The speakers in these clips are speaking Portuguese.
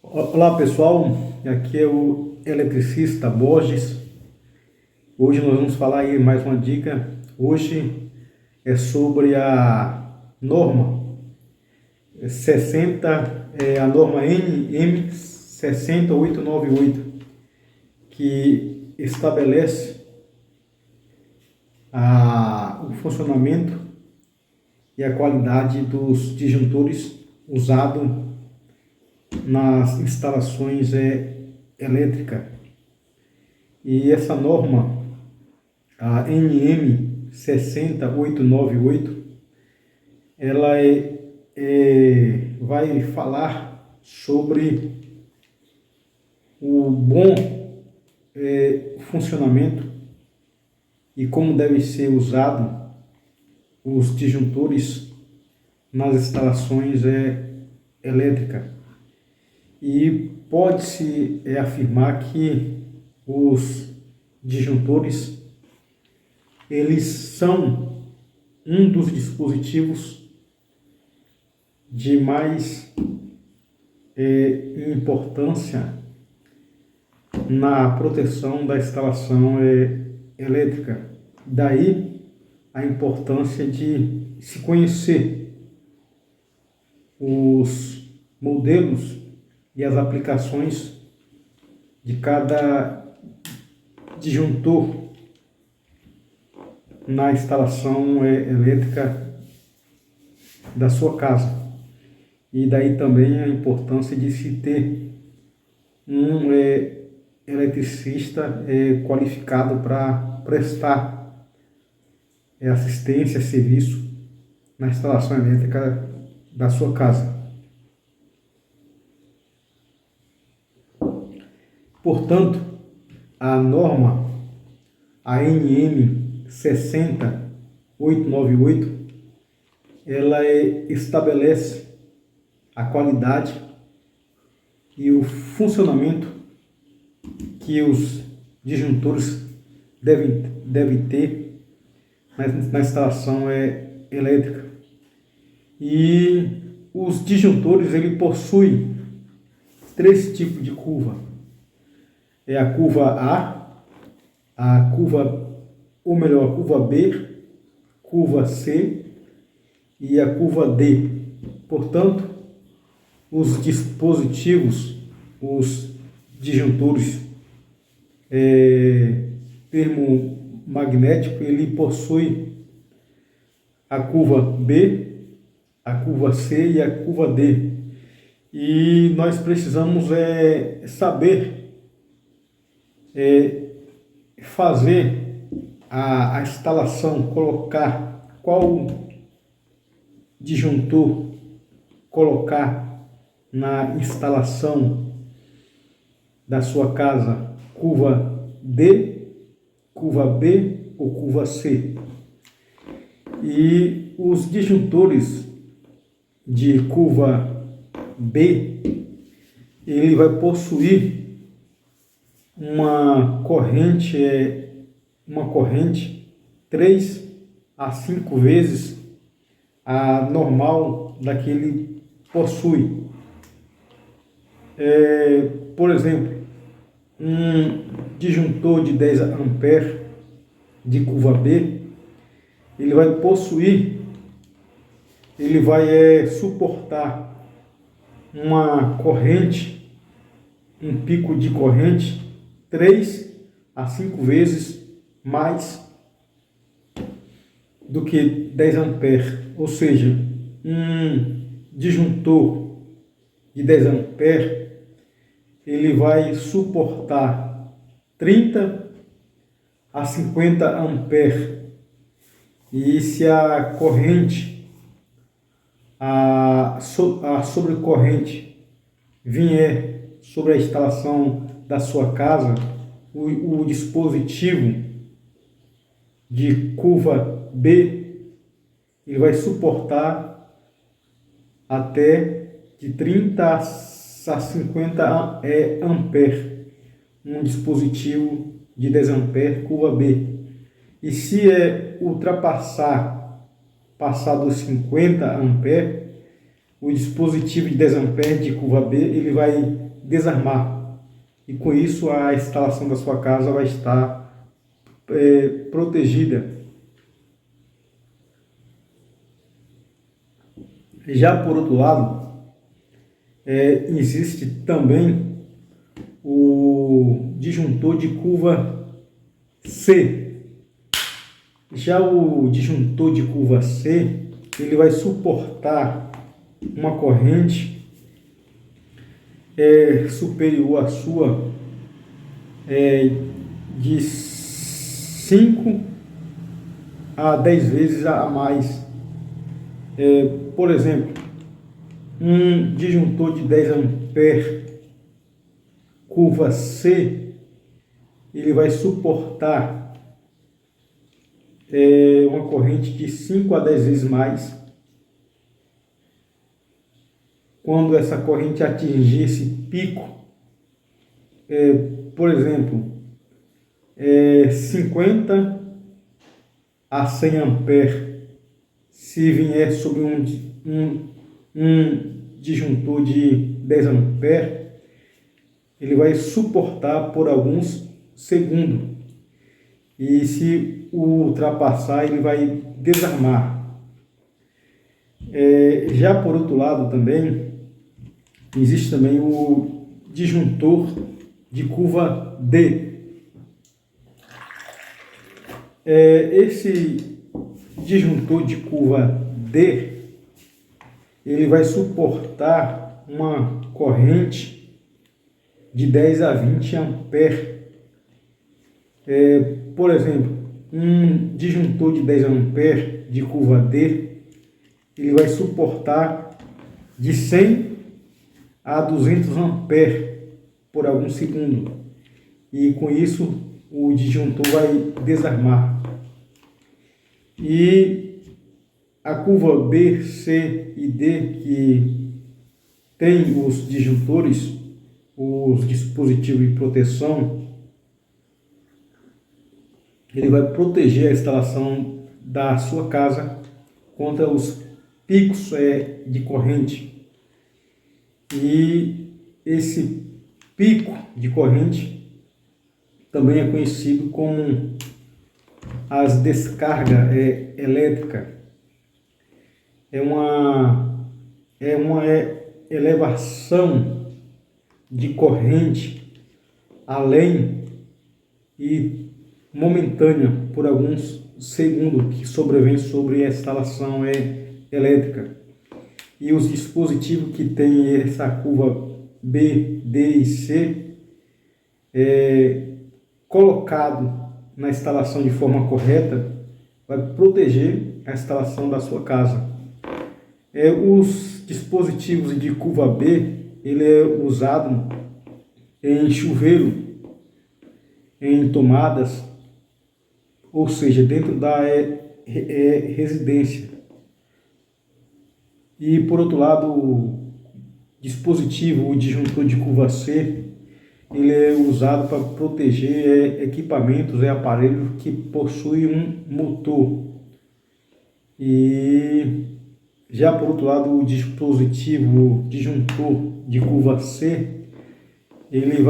Olá pessoal, aqui é o eletricista Borges. Hoje nós vamos falar aí mais uma dica. Hoje é sobre a norma 60, a norma NM 60898, que estabelece o funcionamento e a qualidade dos disjuntores usados nas instalações elétricas. E essa norma, a NM 60898, ela vai falar sobre o bom funcionamento e como deve ser usado os disjuntores nas instalações elétricas. E pode-se afirmar que os disjuntores eles são um dos dispositivos de mais importância na proteção da instalação elétrica. Daí a importância de se conhecer os modelos e as aplicações de cada disjuntor na instalação elétrica da sua casa. E daí também a importância de se ter um eletricista qualificado para prestar assistência, serviço na instalação elétrica da sua casa. Portanto, a norma ANM 60898, ela estabelece a qualidade e o funcionamento que os disjuntores devem ter na instalação elétrica. E os disjuntores ele possuem três tipos de curva. É a curva a curva B, curva C e a curva D. Portanto, os dispositivos, os disjuntores termomagnético, ele possui a curva B, a curva C e a curva D. E nós precisamos saber fazer a instalação, colocar qual disjuntor colocar na instalação da sua casa, curva D, curva B ou curva C. E os disjuntores de curva B, ele vai possuir uma corrente 3 a 5 vezes a normal da que ele possui. Por exemplo, um disjuntor de 10 amperes de curva B, ele vai suportar uma corrente, um pico de corrente 3 a 5 vezes mais do que 10 amperes, ou seja, um disjuntor de 10 amperes ele vai suportar 30 a 50 amperes. E se a corrente, a sobrecorrente vier sobre a instalação da sua casa, o dispositivo de curva B ele vai suportar até de 30 a 50 amperes, um dispositivo de 10 amperes curva B. E se passar dos 50 amperes, o dispositivo de 10 amperes de curva B ele vai desarmar. E com isso a instalação da sua casa vai estar protegida. Já por outro lado, existe também o disjuntor de curva C. Já o disjuntor de curva C, ele vai suportar uma corrente superior à sua de 5 a 10 vezes a mais. Por exemplo, um disjuntor de 10 amperes curva C, ele vai suportar uma corrente de 5 a 10 vezes mais. Quando essa corrente atingir esse pico, por exemplo, 50 a 100 amperes, se vier sobre um disjuntor de 10 amperes, ele vai suportar por alguns segundos. E se ultrapassar, ele vai desarmar. Já por outro lado também, existe também o disjuntor de curva D. Esse disjuntor de curva D, ele vai suportar uma corrente de 10 a 20 amperes. Por exemplo, um disjuntor de 10 amperes de curva D, ele vai suportar de 100 a 200 amperes por algum segundo. E com isso o disjuntor vai desarmar. E a curva B, C e D, que tem os disjuntores, os dispositivos de proteção, ele vai proteger a instalação da sua casa contra os picos de corrente. E esse pico de corrente também é conhecido como as descargas elétricas. É uma elevação de corrente além e momentânea por alguns segundos que sobrevém sobre a instalação elétrica. E os dispositivos que têm essa curva B, D e C colocado na instalação de forma correta, vai proteger a instalação da sua casa. Os dispositivos de curva B, ele é usado em chuveiro, em tomadas, ou seja, dentro da residência. E por outro lado, o dispositivo, o disjuntor de curva C, ele é usado para proteger equipamentos e aparelhos que possuem um motor. E já por outro lado, o dispositivo disjuntor de curva C, ele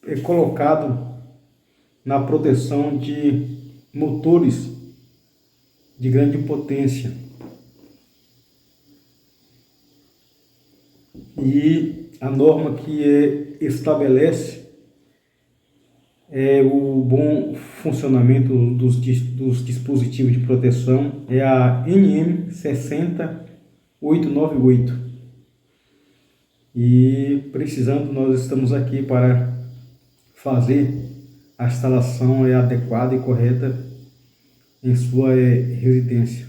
é colocado na proteção de motores de grande potência. E a norma que estabelece o bom funcionamento dos dispositivos de proteção é a NM 60898. E precisando, nós estamos aqui para fazer a instalação adequada e correta em sua residência.